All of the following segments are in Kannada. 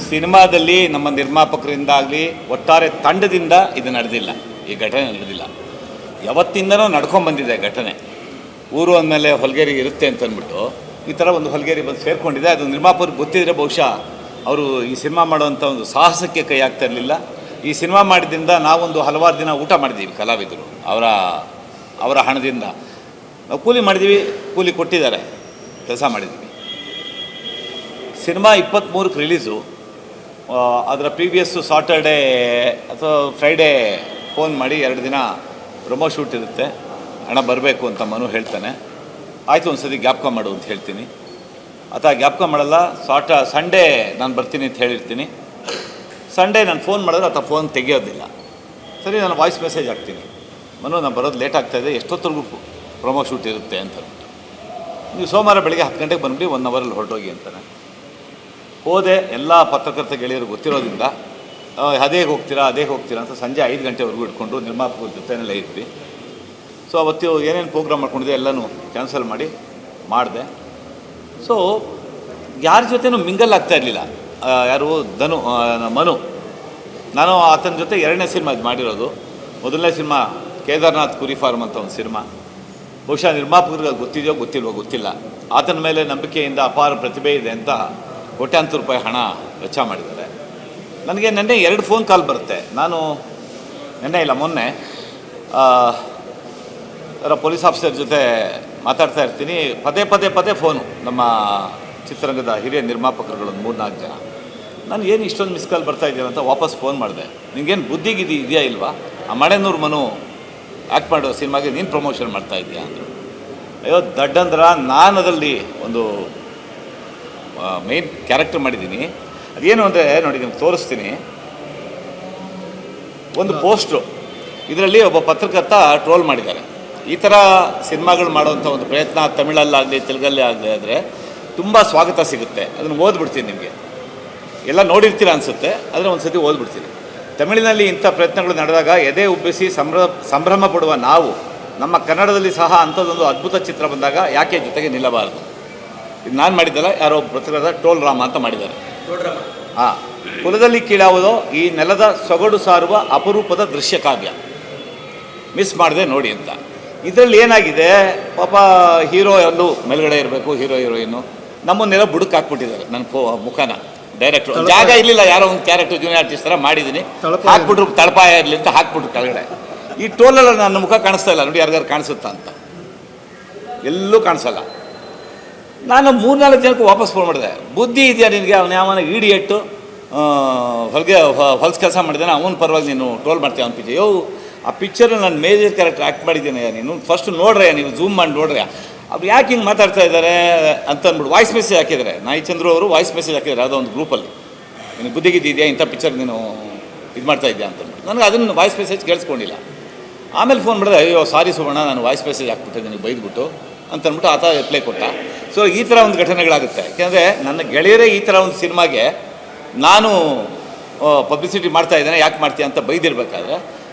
ಸಿನಿಮಾದಲ್ಲಿ ನಮ್ಮ ನಿರ್ಮಾಪಕರಿಂದಾಗಲಿ ಒಟ್ಟಾರೆ ತಂಡದಿಂದ ಇದು ನಡೆದಿಲ್ಲ, ಈ ಘಟನೆ ನಡೆದಿಲ್ಲ. ಯಾವತ್ತಿಂದನೂ ನಡ್ಕೊಂಡ್ಬಂದಿದೆ ಘಟನೆ. ಊರು ಅಂದಮೇಲೆ ಹೊಲಗೇರಿ ಇರುತ್ತೆ ಅಂತಂದ್ಬಿಟ್ಟು ಈ ಥರ ಒಂದು ಹೊಲಗೇರಿ ಬಂದು ಸೇರಿಕೊಂಡಿದೆ. ಅದು ನಿರ್ಮಾಪಕರಿಗೆ ಗೊತ್ತಿದ್ದರೆ ಬಹುಶಃ ಅವರು ಈ ಸಿನಿಮಾ ಮಾಡೋವಂಥ ಒಂದು ಸಾಹಸಕ್ಕೆ ಕೈ ಆಗ್ತಾ ಇರಲಿಲ್ಲ. ಈ ಸಿನಿಮಾ ಮಾಡಿದ್ರಿಂದ ನಾವೊಂದು ಹಲವಾರು ದಿನ ಊಟ ಮಾಡಿದ್ದೀವಿ, ಕಲಾವಿದರು ಅವರ ಹಣದಿಂದ ನಾವು ಕೂಲಿ ಮಾಡಿದ್ದೀವಿ, ಕೂಲಿ ಕೊಟ್ಟಿದ್ದಾರೆ, ಕೆಲಸ ಮಾಡಿದ್ದೀವಿ. ಸಿನಿಮಾ 23ಕ್ಕೆ ರಿಲೀಸು. ಅದರ ಪ್ರೀವಿಯಸ್ಸು ಸಾಟರ್ಡೇ ಅಥವಾ ಫ್ರೈಡೇ ಫೋನ್ ಮಾಡಿ 2 ದಿನ ಪ್ರೊಮೋ ಶೂಟ್ ಇರುತ್ತೆ, ಹಣ ಬರಬೇಕು ಅಂತ ಮನು ಹೇಳ್ತಾನೆ. ಆಯಿತು ಒಂದು ಸತಿ ಜ್ಞಾಪಕ ಮಾಡು ಅಂತ ಹೇಳ್ತೀನಿ. ಅಥವಾ ಜ್ಞಾಪಕ ಮಾಡಲ್ಲ. ಸಂಡೇ ನಾನು ಬರ್ತೀನಿ ಅಂತ ಹೇಳಿರ್ತೀನಿ. ಸಂಡೇ ನಾನು ಫೋನ್ ಮಾಡಿದ್ರೆ ಆತ ಫೋನ್ ತೆಗೆಯೋದಿಲ್ಲ. ಸರಿ, ನಾನು ವಾಯ್ಸ್ ಮೆಸೇಜ್ ಹಾಕ್ತೀನಿ, ಮನು ನಾನು ಬರೋದು ಲೇಟ್ ಆಗ್ತಾಯಿದೆ, ಎಷ್ಟೊತ್ತರೆಗೂ ಪ್ರೊಮೋ ಶೂಟ್ ಇರುತ್ತೆ ಅಂತ. ನೀವು ಸೋಮವಾರ ಬೆಳಗ್ಗೆ 10 ಗಂಟೆಗೆ ಬಂದುಬಿಡಿ, 1 ಅವರಲ್ಲಿ ಹೊರಟೋಗಿ ಅಂತಾನೆ. ಹೋದೆ. ಎಲ್ಲ ಪತ್ರಕರ್ತ ಗೆಳೆಯರು ಗೊತ್ತಿರೋದ್ರಿಂದ ಅದೇ ಹೋಗ್ತೀರಾ ಅಂತ ಸಂಜೆ 5 ಗಂಟೆವರೆಗೂ ಇಟ್ಕೊಂಡು ನಿರ್ಮಾಪಕರ ಜೊತೆಯಲ್ಲೇ ಇದ್ವಿ. ಸೊ ಅವತ್ತು ಏನೇನು ಪ್ರೋಗ್ರಾಮ್ ಮಾಡ್ಕೊಂಡಿದ್ದೆ ಎಲ್ಲನೂ ಕ್ಯಾನ್ಸಲ್ ಮಾಡಿದೆ. ಸೊ ಯಾರ ಜೊತೆನೂ ಮಿಂಗಲ್ ಆಗ್ತಾ ಇರಲಿಲ್ಲ. ಯಾರು ಮನು. ನಾನು ಆತನ ಜೊತೆ 2ನೇ ಸಿನಿಮಾ ಇದು ಮಾಡಿರೋದು. ಮೊದಲನೇ ಸಿನಿಮಾ ಕೇದಾರ್ನಾಥ್ ಕುರಿ ಫಾರ್ಮ್ ಅಂತ ಒಂದು ಸಿನಿಮಾ. ಬಹುಶಃ ನಿರ್ಮಾಪಕರಿಗೆ ಗೊತ್ತಿದೆಯೋ ಗೊತ್ತಿಲ್ವೋ ಗೊತ್ತಿಲ್ಲ. ಆತನ ಮೇಲೆ ನಂಬಿಕೆಯಿಂದ ಅಪಾರ ಪ್ರತಿಭೆ ಇದೆ ಅಂತ ಕೋಟ್ಯಾಂತರ ರೂಪಾಯಿ ಹಣ ವೆಚ್ಚ ಮಾಡಿದ್ದಾರೆ. ನನಗೆ ನೆನ್ನೆ 2 ಫೋನ್ ಕಾಲ್ ಬರುತ್ತೆ. ನಾನು ಮೊನ್ನೆ ಪೊಲೀಸ್ ಆಫೀಸರ್ ಜೊತೆ ಮಾತಾಡ್ತಾ ಇರ್ತೀನಿ. ಪದೇ ಫೋನು ನಮ್ಮ ಚಿತ್ರರಂಗದ ಹಿರಿಯ ನಿರ್ಮಾಪಕರುಗಳು 3-4 ಜನ. ನಾನು ಏನು ಇಷ್ಟೊಂದು ಮಿಸ್ ಕಾಲ್ ಬರ್ತಾ ಇದೆಯಲ್ಲ ಅಂತ ವಾಪಸ್ ಫೋನ್ ಮಾಡಿದೆ. ನಿನಗೇನು ಇದೆಯಾ ಇಲ್ವಾ? ಆ ಮಳೆನೂರು ಮನು ಆ್ಯಕ್ಟ್ ಮಾಡೋ ಸಿನಿಮಾಗೆ ನೀನು ಪ್ರಮೋಷನ್ ಮಾಡ್ತಾ ಇದೆಯಾ ಅಂದರು. ಅಯ್ಯೋ ದಡ್ಡಂದ್ರ, ನಾನು ಅದರಲ್ಲಿ ಒಂದು ಮೇನ್ ಕ್ಯಾರೆಕ್ಟರ್ ಮಾಡಿದ್ದೀನಿ. ಅದೇನು ಅಂದರೆ ನೋಡಿ, ನಿಮ್ಗೆ ತೋರಿಸ್ತೀನಿ. ಒಂದು ಪೋಸ್ಟ್ರು, ಇದರಲ್ಲಿ ಒಬ್ಬ ಪತ್ರಕರ್ತ ಟ್ರೋಲ್ ಮಾಡಿದ್ದಾರೆ. ಈ ಥರ ಸಿನಿಮಾಗಳು ಮಾಡೋವಂಥ ಒಂದು ಪ್ರಯತ್ನ ತಮಿಳಲ್ಲಾಗಲಿ ತೆಲುಗಲ್ಲೇ ಆಗಲಿ ಆದರೆ ತುಂಬ ಸ್ವಾಗತ ಸಿಗುತ್ತೆ. ಅದನ್ನು ಓದ್ಬಿಡ್ತೀನಿ, ನಿಮಗೆ ಎಲ್ಲ ನೋಡಿರ್ತೀರ ಅನಿಸುತ್ತೆ, ಆದರೆ ಒಂದು ಸತಿ ಓದ್ಬಿಡ್ತೀನಿ. ತಮಿಳಿನಲ್ಲಿ ಇಂಥ ಪ್ರಯತ್ನಗಳು ನಡೆದಾಗ ಎದೆ ಉಬ್ಬಿಸಿ ಸಂಭ್ರಮ ಪಡುವ ನಾವು ನಮ್ಮ ಕನ್ನಡದಲ್ಲಿ ಸಹ ಅಂಥದ್ದೊಂದು ಅದ್ಭುತ ಚಿತ್ರ ಬಂದಾಗ ಯಾಕೆ ಜೊತೆಗೆ ನಿಲ್ಲಬಾರದು? ಇದು ನಾನು ಮಾಡಿದ್ದಲ್ಲ, ಯಾರೋ ಪತ್ರಕರ್ತ ಟೋಲ್ ರಾಮ ಅಂತ ಮಾಡಿದ್ದಾರೆ. ಕುಲದಲ್ಲಿ ಕೀಳಾವುದೋ ಈ ನೆಲದ ಸೊಗಡು ಸಾರುವ ಅಪರೂಪದ ದೃಶ್ಯ ಕಾವ್ಯ, ಮಿಸ್ ಮಾಡಿದೆ ನೋಡಿ ಅಂತ. ಇದರಲ್ಲಿ ಏನಾಗಿದೆ, ಪಾಪ ಹೀರೋ ಎಲ್ಲೂ ಮೇಲ್ಗಡೆ ಇರಬೇಕು, ಹೀರೋಯಿನ್ನು ನಮ್ಮನ್ನೆಲ್ಲ ಬುಡಕ್ಕೆ ಹಾಕ್ಬಿಟ್ಟಿದ್ದಾರೆ. ನನ್ನ ಮುಖನ ಡೈರೆಕ್ಟ್ರು ಜಾಗ ಇರಲಿಲ್ಲ, ಯಾರೋ ಒಂದು ಕ್ಯಾರೆಕ್ಟರ್ ಜೂನಿಯರ್ ಆರ್ಟಿಸ್ಟ್ ಥರ ಮಾಡಿದ್ದೀನಿ, ಹಾಕ್ಬಿಟ್ರು ತಳಪಾಯ ಇರಲಿ ಅಂತ ಹಾಕ್ಬಿಟ್ರು ಕೆಳಗಡೆ. ಈ ಟೋಲೆಲ್ಲ ನನ್ನ ಮುಖ ಕಾಣಿಸ್ತಾ ಇಲ್ಲ ನೋಡಿ, ಯಾರಿಗಾರು ಕಾಣಿಸುತ್ತಾ ಅಂತ? ಎಲ್ಲೂ ಕಾಣಿಸಲ್ಲ. ನಾನು 3-4 ಜನಕ್ಕೆ ವಾಪಸ್ ಫೋನ್ ಮಾಡಿದೆ. ಬುದ್ಧಿ ಇದೆಯಾ ನಿನಗೆ? ಅವನು ಯಾವನ ಇಡಿಯಟ್ಟು ಹೊಲ್ಸ್ ಕೆಲಸ ಮಾಡಿದ್ದಾನೆ, ಅವನ ಪರವಾಗಿ ನೀನು ಟ್ರೋಲ್ ಮಾಡ್ತೀಯ ಅವನ ಪಿಕ್ಚರ್. ಆ ಪಿಕ್ಚರಲ್ಲಿ ನಾನು ಮೇಜರ್ ಕ್ಯಾರೆಕ್ಟರ್ ಆ್ಯಕ್ಟ್ ಮಾಡಿದ್ದೇನೆ, ನೀನು ಫಸ್ಟ್ ನೋಡ್ರೆ, ನೀವು ಝೂಮ್ ಮಾಡಿ ನೋಡ್ರೆ ಅವ್ರು ಯಾಕೆ ಹಿಂಗೆ ಮಾತಾಡ್ತಾ ಇದ್ದಾರೆ ಅಂತ ಅಂದ್ಬಿಟ್ಟು ವಾಯ್ಸ್ ಮೆಸೇಜ್ ಹಾಕಿದ್ದಾರೆ. ನಾಯಿ ಚಂದ್ರು ಅವರು ವಾಯ್ಸ್ ಮೆಸೇಜ್ ಹಾಕಿದ್ದಾರೆ ಯಾವುದೋ ಒಂದು ಗ್ರೂಪಲ್ಲಿ. ನಿನಗೆ ಬುದ್ಧಿಗಿದ್ದಿದೆಯಾ, ಇಂಥ ಪಿಕ್ಚರ್ ನೀನು ಇದು ಮಾಡ್ತಾ ಇದೆಯಾ ಅಂತಂದ್ಬಿಟ್ಟು. ನನಗೆ ಅದನ್ನು ವಾಯ್ಸ್ ಮೆಸೇಜ್ ಕೇಳಿಸ್ಕೊಂಡಿಲ್ಲ. ಆಮೇಲೆ ಫೋನ್ ಮಾಡಿದೆ, ಅಯ್ಯೋ ಸಾರಿ ಸುವರ್ಣ, ನಾನು ವಾಯ್ಸ್ ಮೆಸೇಜ್ ಹಾಕ್ಬಿಟ್ಟೆ ನಿನಗೆ ಬೈದ್ಬಿಟ್ಟು ಅಂತಂದ್ಬಿಟ್ಟು ಆತ ರಿಪ್ಲೈ ಕೊಟ್ಟ. ಸೊ ಈ ಥರ ಒಂದು ಘಟನೆಗಳಾಗುತ್ತೆ. ಯಾಕೆಂದರೆ ನನ್ನ ಗೆಳೆಯರೇ ಈ ಥರ ಒಂದು ಸಿನಿಮಾಗೆ ನಾನು ಪಬ್ಲಿಸಿಟಿ ಮಾಡ್ತಾ ಇದ್ದೇನೆ, ಯಾಕೆ ಮಾಡ್ತೀಯ ಅಂತ ಬೈದಿರಬೇಕಾದ್ರೆ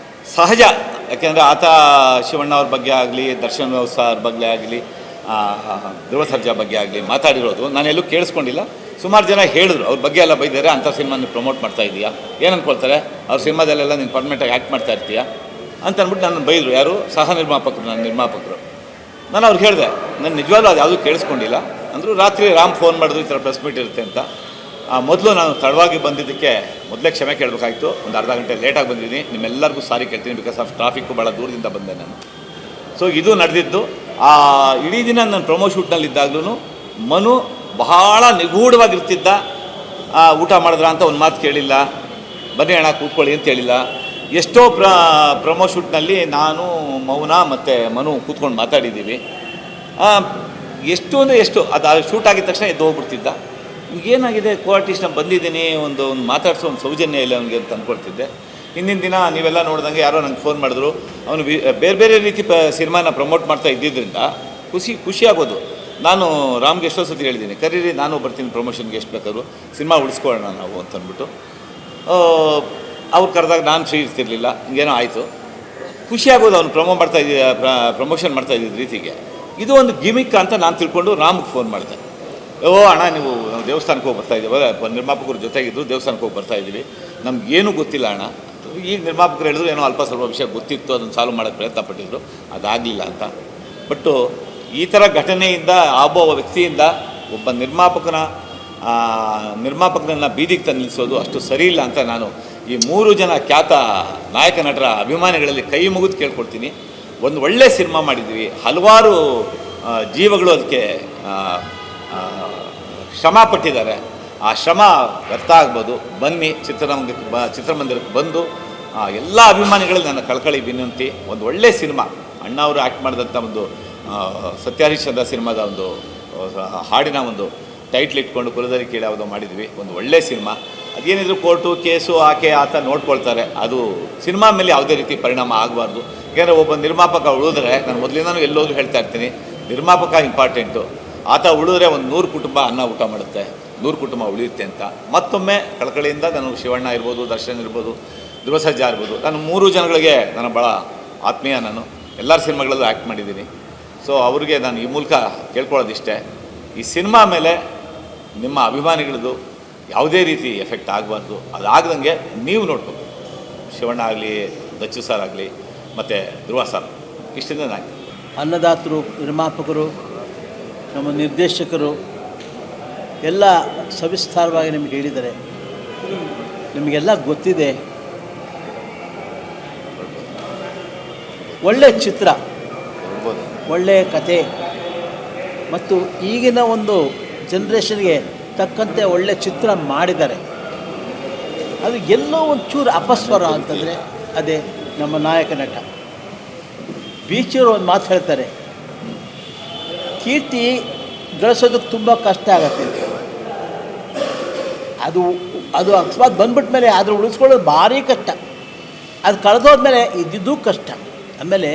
ಸಹಜ. ಯಾಕೆಂದರೆ ಆತ ಶಿವಣ್ಣ ಅವ್ರ ಬಗ್ಗೆ ಆಗಲಿ, ದರ್ಶನ್ ಅವ್ರ ಬಗ್ಗೆ ಆಗಲಿ, ಧ್ರುವ ಸರ್ಜಾ ಬಗ್ಗೆ ಆಗಲಿ ಮಾತಾಡಿರೋದು ನಾನೆಲ್ಲೂ ಕೇಳಿಸ್ಕೊಂಡಿಲ್ಲ. ಸುಮಾರು ಜನ ಹೇಳಿದ್ರು, ಅವ್ರ ಬಗ್ಗೆ ಎಲ್ಲ ಬೈದಾರೆ, ಅಂಥ ಸಿನಿಮಾ ನೀವು ಪ್ರಮೋಟ್ ಮಾಡ್ತಾ ಇದೀಯಾ, ಏನು ಅಂದ್ಕೊಳ್ತಾರೆ ಅವ್ರ ಸಿನಿಮಾದಲ್ಲೆಲ್ಲ ನೀನು ಪರ್ಮನೆಂಟಾಗಿ ಆ್ಯಕ್ಟ್ ಮಾಡ್ತಾ ಇರ್ತೀಯಾ ಅಂತ ಅಂದ್ಬಿಟ್ಟು ನನ್ನ ಬೈದರು. ಯಾರು? ಸಹ ನಿರ್ಮಾಪಕರು, ನನ್ನ ನಿರ್ಮಾಪಕರು. ನಾನು ಅವ್ರಿಗೆ ಹೇಳಿದೆ, ನಾನು ನಿಜವಾಗ್ಲೂ ಅದು ಯಾವುದೂ ಕೇಳಿಸ್ಕೊಂಡಿಲ್ಲ ಅಂದರು. ರಾತ್ರಿ ರಾಮ್ ಫೋನ್ ಮಾಡಿದ್ರು, ಈ ಥರ ಪ್ರೆಸ್ ಮೀಟ್ ಇರುತ್ತೆ ಅಂತ. ಮೊದಲು ನಾನು ತಡವಾಗಿ ಬಂದಿದ್ದಕ್ಕೆ ಮೊದಲೇ ಕ್ಷಮೆ ಕೇಳಬೇಕಾಯಿತು. ಒಂದು ಅರ್ಧ ಗಂಟೆ ಲೇಟಾಗಿ ಬಂದಿದ್ದೀನಿ, ನಿಮ್ಮೆಲ್ಲರಿಗೂ ಸಾರಿ ಕೇಳ್ತೀನಿ, ಬಿಕಾಸ್ ಆಫ್ ಟ್ರಾಫಿಕ್ಕು ಭಾಳ ದೂರದಿಂದ ಬಂದೆ ನಾನು. ಸೊ ಇದು ನಡೆದಿದ್ದು. ಇಡೀ ದಿನ ನಾನು ಪ್ರೊಮೋ ಶೂಟ್ನಲ್ಲಿದ್ದಾಗಲೂ ಮನು ಬಹಳ ನಿಗೂಢವಾಗಿರ್ತಿದ್ದ. ಊಟ ಮಾಡಿದ್ರ ಅಂತ ಒಂದು ಮಾತು ಕೇಳಿಲ್ಲ, ಬನ್ನಿ ಅಣ್ಣ ಕೂತ್ಕೊಳ್ಳಿ ಅಂತ ಹೇಳಿಲ್ಲ. ಎಷ್ಟೋ ಪ್ರೊಮೋ ಶೂಟ್ನಲ್ಲಿ ನಾನು, ಮೌನ ಮತ್ತು ಮನು ಕೂತ್ಕೊಂಡು ಮಾತಾಡಿದ್ದೀವಿ. ಎಷ್ಟು ಅಂದರೆ ಎಷ್ಟು, ಅದು ಶೂಟ್ ಆಗಿದ ತಕ್ಷಣ ಎದ್ದು ಹೋಗ್ಬಿಡ್ತಿದ್ದ. ಏನಾಗಿದೆ ಆರ್ಟಿಸ್ಟ್ ಬಂದಿದ್ದೀನಿ, ಒಂದು ಮಾತಾಡಿಸೋ ಒಂದು ಸೌಜನ್ಯ ಇಲ್ಲ ಅವನಿಗೆ ಅಂತ ಅಂದ್ಕೊಳ್ತಿದ್ದೆ. ಹಿಂದಿನ ದಿನ ನೀವೆಲ್ಲ ನೋಡ್ದಂಗೆ ಯಾರೋ ನಂಗೆ ಫೋನ್ ಮಾಡಿದ್ರು. ಅವನು ಬೇರೆ ರೀತಿ ಸಿನಿಮಾನ ಪ್ರಮೋಟ್ ಮಾಡ್ತಾ ಇದ್ದಿದ್ದರಿಂದ ಖುಷಿಯಾಗೋದು. ನಾನು ರಾಮ್ಗೆ ಎಷ್ಟೋ ಸತಿ ಹೇಳಿದ್ದೀನಿ, ಕರೀರಿ ನಾನು ಬರ್ತೀನಿ ಪ್ರಮೋಷನ್ಗೆ, ಎಷ್ಟು ಬೇಕಾದ್ರು ಸಿನಿಮಾ ಉಳಿಸ್ಕೊಳ್ಳೋಣ ನಾವು ಅಂತಂದ್ಬಿಟ್ಟು. ಅವ್ರು ಕರೆದಾಗ ನಾನು ಫ್ರೀ ಇರ್ತಿರ್ಲಿಲ್ಲ, ಹಿಂಗೇನೋ ಆಯಿತು. ಖುಷಿಯಾಗೋದು ಅವ್ನು ಪ್ರಮೋಷನ್ ಮಾಡ್ತಾ ಇದ್ದಿದ್ದ ರೀತಿಗೆ. ಇದು ಒಂದು ಗಿಮಿಕ್ ಅಂತ ನಾನು ತಿಳ್ಕೊಂಡು ರಾಮ್ಗೆ ಫೋನ್ ಮಾಡಿದೆ. ಅಣ್ಣ ನೀವು ನಾವು ದೇವಸ್ಥಾನಕ್ಕೆ ಹೋಗಿ ಬರ್ತಾ ಇದ್ದೀವಿ, ನಿರ್ಮಾಪಕರ ಜೊತೆಗಿದ್ದು ದೇವಸ್ಥಾನಕ್ಕೆ ಹೋಗಿ ಬರ್ತಾ ಇದ್ದೀವಿ, ನಮಗೇನು ಗೊತ್ತಿಲ್ಲ ಅಣ್ಣ. ಈಗ ನಿರ್ಮಾಪಕರು ಹೇಳಿದ್ರು ಏನೋ ಅಲ್ಪ ಸ್ವಲ್ಪ ವಿಷಯ ಗೊತ್ತಿತ್ತು, ಅದನ್ನು ಸಾಲ್ವ್ ಮಾಡೋಕ್ಕೆ ಪ್ರಯತ್ನ ಪಟ್ಟಿದ್ರು, ಅದಾಗಲಿಲ್ಲ ಅಂತ. ಬಟ್ಟು ಈ ಥರ ಘಟನೆಯಿಂದ ಒಬ್ಬ ವ್ಯಕ್ತಿಯಿಂದ ಒಬ್ಬ ನಿರ್ಮಾಪಕನನ್ನು ಬೀದಿಗೆ ತಂದು ನಿಲ್ಲಿಸೋದು ಅಷ್ಟು ಸರಿ ಇಲ್ಲ ಅಂತ ನಾನು ಈ 3 ಜನ ಖ್ಯಾತ ನಾಯಕ ನಟರ ಅಭಿಮಾನಿಗಳಲ್ಲಿ ಕೈ ಮುಗಿದು ಕೇಳ್ಕೊಳ್ತೀನಿ. ಒಂದು ಒಳ್ಳೆಯ ಸಿನಿಮಾ ಮಾಡಿದ್ವಿ, ಹಲವಾರು ಜೀವಗಳು ಅದಕ್ಕೆ ಶ್ರಮ ಪಟ್ಟಿದ್ದಾರೆ. ಆ ಶ್ರಮ ವ್ಯರ್ಥ ಆಗ್ಬೋದು. ಬನ್ನಿ ಚಿತ್ರಮಂದಿರಕ್ಕೆ ಬಂದು ಎಲ್ಲ ಅಭಿಮಾನಿಗಳಲ್ಲಿ ನನ್ನ ಕಳಕಳಿ ವಿನಂತಿ. ಒಂದು ಒಳ್ಳೆಯ ಸಿನಿಮಾ, ಅಣ್ಣ ಅವರು ಆ್ಯಕ್ಟ್ ಮಾಡಿದಂಥ ಒಂದು ಸತ್ಯಹರಿಶ್ಚಂದ್ರ ಸಿನಿಮಾದ ಒಂದು ಹಾಡಿನ ಒಂದು ಟೈಟ್ಲ್ ಇಟ್ಕೊಂಡು ಕುಲದಲ್ಲಿ ಕೇಳಿ ಯಾವುದೋ ಮಾಡಿದ್ವಿ. ಒಂದು ಒಳ್ಳೆಯ ಸಿನಿಮಾ. ಅದೇನಿದ್ರು ಕೋರ್ಟು ಕೇಸು ಆತ ನೋಡ್ಕೊಳ್ತಾರೆ, ಅದು ಸಿನಿಮಾ ಮೇಲೆ ಯಾವುದೇ ರೀತಿ ಪರಿಣಾಮ ಆಗಬಾರ್ದು. ಯಾಕೆಂದರೆ ಒಬ್ಬ ನಿರ್ಮಾಪಕ ಉಳಿದ್ರೆ, ನಾನು ಮೊದಲಿಂದನೂ ಎಲ್ಲೋದ್ರೂ ಹೇಳ್ತಾ ಇರ್ತೀನಿ, ನಿರ್ಮಾಪಕ ಇಂಪಾರ್ಟೆಂಟು. ಆತ ಉಳಿದ್ರೆ ಒಂದು 100 ಕುಟುಂಬ ಅನ್ನ ಊಟ ಮಾಡುತ್ತೆ, 100 ಕುಟುಂಬ ಉಳಿಯುತ್ತೆ ಅಂತ ಮತ್ತೊಮ್ಮೆ ಕಳಕಳಿಯಿಂದ ನಾನು ಶಿವಣ್ಣ ಇರ್ಬೋದು, ದರ್ಶನ್ ಇರ್ಬೋದು, ಧ್ರುವ ಸರ್ಜಾ ಇರ್ಬೋದು, ನಾನು 3 ಜನಗಳಿಗೆ ನಾನು ಭಾಳ ಆತ್ಮೀಯ. ನಾನು ಎಲ್ಲರ ಸಿನಿಮಾಗಳಲ್ಲೂ ಆ್ಯಕ್ಟ್ ಮಾಡಿದ್ದೀನಿ. ಸೊ ಅವ್ರಿಗೆ ನಾನು ಈ ಮೂಲಕ ಕೇಳ್ಕೊಳ್ಳೋದಿಷ್ಟೇ, ಈ ಸಿನಿಮಾ ಮೇಲೆ ನಿಮ್ಮ ಅಭಿಮಾನಿಗಳದ್ದು ಯಾವುದೇ ರೀತಿ ಎಫೆಕ್ಟ್ ಆಗಬಾರ್ದು. ಅದಾಗದಂಗೆ ನೀವು ನೋಡ್ಬೇಕು. ಶಿವಣ್ಣ ಆಗಲಿ, ದಚ್ಚು ಸರ್ ಆಗಲಿ, ಮತ್ತು ಧ್ರುವ ಸರ್, ಇಷ್ಟಿಂದ ನಾನು ಅನ್ನದಾತರು, ನಿರ್ಮಾಪಕರು, ನಮ್ಮ ನಿರ್ದೇಶಕರು ಎಲ್ಲ ಸವಿಸ್ತಾರವಾಗಿ ನಿಮಗೆ ಹೇಳಿದ್ದಾರೆ. ನಿಮಗೆಲ್ಲ ಗೊತ್ತಿದೆ. ಒಳ್ಳೆಯ ಚಿತ್ರ, ಒಳ್ಳೆಯ ಕತೆ ಮತ್ತು ಈಗಿನ ಒಂದು ಜನ್ರೇಷನ್ಗೆ ತಕ್ಕಂತೆ ಒಳ್ಳೆಯ ಚಿತ್ರ ಮಾಡಿದ್ದಾರೆ. ಅದು ಎಲ್ಲೋ ಒಂಚೂರು ಅಪಸ್ವರ ಅಂತಂದರೆ ಅದೇ ನಮ್ಮ ನಾಯಕ ನಟ ಬೀಚೂರು ಒಂದು ಮಾತು ಹೇಳ್ತಾರೆ, ಕೀರ್ತಿ ಗಳಿಸೋದಕ್ಕೆ ತುಂಬ ಕಷ್ಟ ಆಗತ್ತೆ. ಅದು ಅಕಸ್ಮಾತ್ ಬಂದ್ಬಿಟ್ಟ ಮೇಲೆ ಅದ್ರ ಉಳಿಸ್ಕೊಳ್ಳೋದು ಭಾರಿ ಕಷ್ಟ. ಅದು ಕಳೆದೋದ್ಮೇಲೆ ಇದ್ದಿದ್ದು ಕಷ್ಟ. ಆಮೇಲೆ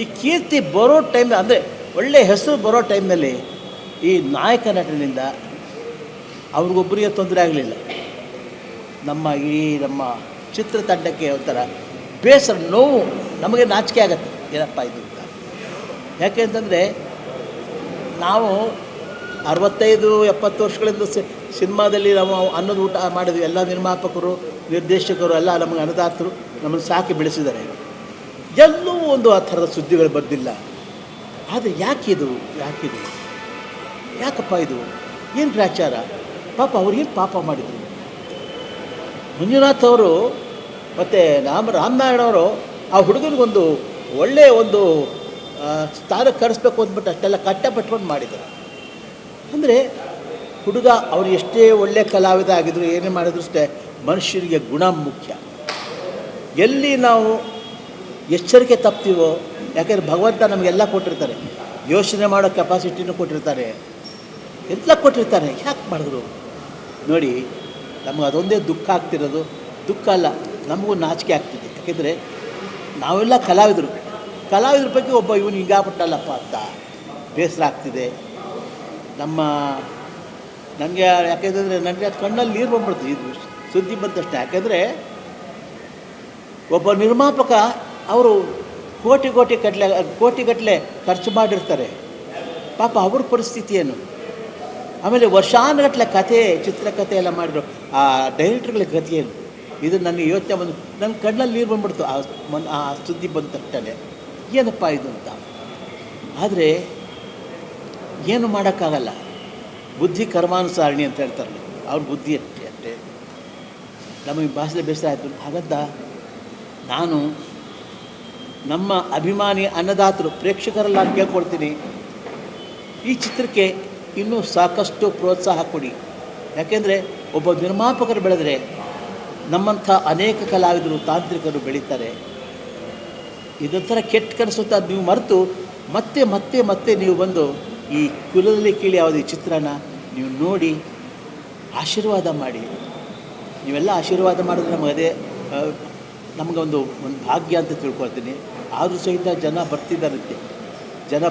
ಈ ಕೀರ್ತಿ ಬರೋ ಟೈಮ್ ಅಂದರೆ ಒಳ್ಳೆಯ ಹೆಸರು ಬರೋ ಟೈಮ್ನಲ್ಲಿ ಈ ನಾಯಕ ನಟನಿಂದ ಅವ್ರಿಗೊಬ್ಬರಿಗೆ ತೊಂದರೆ ಆಗಲಿಲ್ಲ. ನಮ್ಮ ಚಿತ್ರತಂಡಕ್ಕೆ ಒಂಥರ ಬೇಸರ, ನೋವು, ನಮಗೆ ನಾಚಿಕೆ ಆಗತ್ತೆ, ಏನಪ್ಪ ಇದು ಅಂತ. ಯಾಕೆ ಅಂತಂದರೆ ನಾವು 65-70 ವರ್ಷಗಳಿಂದ ಸಿನಿಮಾದಲ್ಲಿ ನಾವು ಅನ್ನದ ಊಟ ಮಾಡಿದ್ವಿ. ಎಲ್ಲ ನಿರ್ಮಾಪಕರು, ನಿರ್ದೇಶಕರು ಎಲ್ಲ ನಮಗೆ ಅನ್ನದಾತರು ನಮ್ಮನ್ನು ಸಾಕಿ ಬೆಳೆಸಿದ್ದಾರೆ. ಎಲ್ಲೂ ಒಂದು ಆ ಥರದ ಸುದ್ದಿಗಳು ಬಂದಿಲ್ಲ. ಆದರೆ ಯಾಕಿದು ಯಾಕಪ್ಪ ಇದು ಏನು ಗ್ರಾಚಾರ? ಪಾಪ ಅವ್ರಿಗೇನು ಪಾಪ ಮಾಡಿದರು? ಮಂಜುನಾಥ್ ಅವರು ಮತ್ತು ರಾಮನಾರಾಯಣ ಅವರು ಆ ಹುಡುಗನಿಗೊಂದು ಒಳ್ಳೆಯ ಒಂದು ಸ್ಥಾನಕ್ಕೆ ಕರೆಸ್ಬೇಕು ಅಂದ್ಬಿಟ್ಟು ಅಷ್ಟೆಲ್ಲ ಕಷ್ಟಪಟ್ಕೊಂಡು ಮಾಡಿದ್ದಾರೆ. ಅಂದರೆ ಹುಡುಗ ಅವ್ರು ಎಷ್ಟೇ ಒಳ್ಳೆಯ ಕಲಾವಿದ ಆಗಿದ್ರು, ಏನೇ ಮಾಡಿದ್ರು ಅಷ್ಟೇ ಮನುಷ್ಯರಿಗೆ ಗುಣ ಮುಖ್ಯ. ಎಲ್ಲಿ ನಾವು ಎಚ್ಚರಿಕೆ ತಪ್ತೀವೋ, ಯಾಕೆಂದರೆ ಭಗವಂತ ನಮಗೆಲ್ಲ ಕೊಟ್ಟಿರ್ತಾರೆ, ಯೋಚನೆ ಮಾಡೋ ಕೆಪಾಸಿಟಿನೂ ಕೊಟ್ಟಿರ್ತಾರೆ, ಎಲ್ಲ ಕೊಟ್ಟಿರ್ತಾರೆ. ಯಾಕೆ ಮಾಡಿದ್ರು ನೋಡಿ? ನಮಗೆ ಅದೊಂದೇ ದುಃಖ ಆಗ್ತಿರೋದು. ದುಃಖ ಅಲ್ಲ, ನಮಗೂ ನಾಚಿಕೆ ಆಗ್ತಿದೆ. ಯಾಕೆಂದರೆ ನಾವೆಲ್ಲ ಕಲಾವಿದರು ಬಗ್ಗೆ ಒಬ್ಬ ಇವನು ಹಿಂಗಾಗ್ಬಿಟ್ಟಲ್ಲಪ್ಪ ಅಂತ ಬೇಸರ ಆಗ್ತಿದೆ. ನನಗೆ ಯಾಕೆಂದರೆ ನನಗೆ ಕಣ್ಣಲ್ಲಿ ನೀರು ಬಂದ್ಬಿಡ್ತು ಇದು ಸುದ್ದಿ ಬಂದಷ್ಟೇ. ಯಾಕೆಂದರೆ ಒಬ್ಬ ನಿರ್ಮಾಪಕ ಅವರು ಕೋಟಿಗಟ್ಟಲೆ ಖರ್ಚು ಮಾಡಿರ್ತಾರೆ. ಪಾಪ ಅವ್ರ ಪರಿಸ್ಥಿತಿ ಏನು? ಆಮೇಲೆ ವರ್ಷಾನುಗಟ್ಟಲೆ ಚಿತ್ರಕಥೆ ಎಲ್ಲ ಮಾಡಿದ್ರು ಆ ಡೈರೆಕ್ಟ್ರುಗಳ ಕಥೆ ಏನು? ಇದು ನನಗೆ ಯೋಚನೆ ಬಂದು ನನ್ನ ಕಣ್ಣಲ್ಲಿ ನೀರು ಬಂದ್ಬಿಡ್ತು ಆ ಸುದ್ದಿ ಬಂದ ತಕ್ಷಣ. ಏನಪ್ಪ ಇದು ಅಂತ. ಆದರೆ ಏನು ಮಾಡೋಕ್ಕಾಗಲ್ಲ. ಬುದ್ಧಿ ಕರ್ಮಾನುಸಾರಣಿ ಅಂತ ಹೇಳ್ತಾರಲ್ಲ, ಅವ್ರ ಬುದ್ಧಿ ಅಷ್ಟೇ. ನಮಗೆ ಭಾಷೆ ಬೇಸರ ಆಯಿತು. ಹಾಗಂತ ನಾನು ನಮ್ಮ ಅಭಿಮಾನಿ ಅನ್ನದಾತರು ಪ್ರೇಕ್ಷಕರೆಲ್ಲ ನಾನು ಕೇಳ್ಕೊಳ್ತೀನಿ, ಈ ಚಿತ್ರಕ್ಕೆ ಇನ್ನೂ ಸಾಕಷ್ಟು ಪ್ರೋತ್ಸಾಹ ಕೊಡಿ. ಯಾಕೆಂದರೆ ಒಬ್ಬ ನಿರ್ಮಾಪಕರು ಬೆಳೆದರೆ ನಮ್ಮಂಥ ಅನೇಕ ಕಲಾವಿದರು, ತಾಂತ್ರಿಕರು ಬೆಳೀತಾರೆ. ಇದೊಂಥರ ಕೆಟ್ಟ ಕನಸುತ್ತಾ ನೀವು ಮರೆತು ಮತ್ತೆ ನೀವು ಬಂದು ಈ ಕುಲದಲ್ಲಿ ಕೀಳಿ ಯಾವುದೇ ಚಿತ್ರನ ನೀವು ನೋಡಿ ಆಶೀರ್ವಾದ ಮಾಡಿ. ನೀವೆಲ್ಲ ಆಶೀರ್ವಾದ ಮಾಡಿದ್ರೆ ನಮಗೊಂದು ಭಾಗ್ಯ ಅಂತ ತಿಳ್ಕೊಳ್ತೀನಿ. ಆದರೂ ಸಹಿತ ಜನ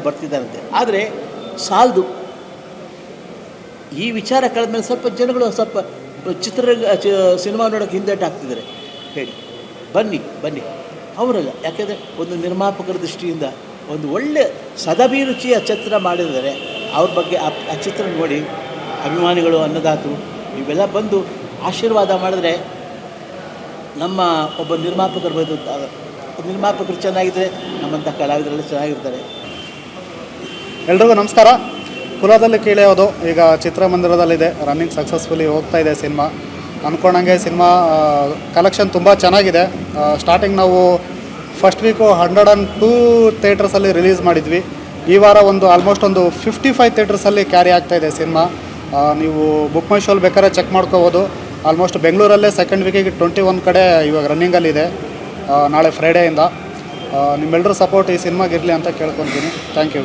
ಬರ್ತಿದ್ದಾರಂತೆ. ಆದರೆ ಸಾಲದು. ಈ ವಿಚಾರ ಕಳೆದ್ಮೇಲೆ ಸ್ವಲ್ಪ ಜನಗಳು ಸಿನಿಮಾ ನೋಡೋಕ್ಕೆ ಹಿಂದೇಟು ಹಾಕ್ತಿದ್ದಾರೆ. ಹೇಳಿ, ಬನ್ನಿ ಅವರಲ್ಲ. ಯಾಕೆಂದರೆ ಒಂದು ನಿರ್ಮಾಪಕರ ದೃಷ್ಟಿಯಿಂದ ಒಂದು ಒಳ್ಳೆಯ ಸದಭಿರುಚಿಯ ಚಿತ್ರ ಮಾಡಿದರೆ ಅವ್ರ ಬಗ್ಗೆ ಆ ಚಿತ್ರ ನೋಡಿ ಅಭಿಮಾನಿಗಳು, ಅನ್ನದಾತರು ಇವೆಲ್ಲ ಬಂದು ಆಶೀರ್ವಾದ ಮಾಡಿದ್ರೆ ನಮ್ಮ ಒಬ್ಬ ನಿರ್ಮಾಪಕರು ಚೆನ್ನಾಗಿದ್ದರೆ ನಮ್ಮಂಥ ಕಲಾವಿದರೆಲ್ಲ ಚೆನ್ನಾಗಿರ್ತಾರೆ. ಎಲ್ರಿಗೂ ನಮಸ್ಕಾರ. ಕುಲದಲ್ಲಿ ಕೀಳೆಯೋದು ಈಗ ಚಿತ್ರಮಂದಿರದಲ್ಲಿದೆ, ರನ್ನಿಂಗ್ ಸಕ್ಸಸ್ಫುಲಿ ಹೋಗ್ತಾ ಇದೆ ಸಿನಿಮಾ. ಅಂದ್ಕೊಂಡಂಗೆ ಸಿನಿಮಾ ಕಲೆಕ್ಷನ್ ತುಂಬ ಚೆನ್ನಾಗಿದೆ. ಸ್ಟಾರ್ಟಿಂಗ್ ನಾವು ಫಸ್ಟ್ ವೀಕು 102 ಥಿಯೇಟರ್ಸಲ್ಲಿ ರಿಲೀಸ್ ಮಾಡಿದ್ವಿ. ಈ ವಾರ ಆಲ್ಮೋಸ್ಟ್ 55 ಥಿಯೇಟರ್ಸಲ್ಲಿ ಕ್ಯಾರಿ ಆಗ್ತಾಯಿದೆ ಸಿನಿಮಾ. ನೀವು ಬುಕ್ ಮೈ ಶೋಲ್ಲಿ ಬೇಕಾದ್ರೆ ಚೆಕ್ ಮಾಡ್ಕೋಬೋದು. ಆಲ್ಮೋಸ್ಟ್ ಬೆಂಗಳೂರಲ್ಲೇ ಸೆಕೆಂಡ್ ವೀಕಿಗೆ 21 ಕಡೆ ಇವಾಗ ರನ್ನಿಂಗಲ್ಲಿದೆ, ನಾಳೆ ಫ್ರೈಡೆಯಿಂದ. ನಿಮ್ಮೆಲ್ಲರ ಸಪೋರ್ಟ್ ಈ ಸಿನಿಮಾಗಿರಲಿ ಅಂತ ಕೇಳ್ಕೊತೀನಿ. Thank you.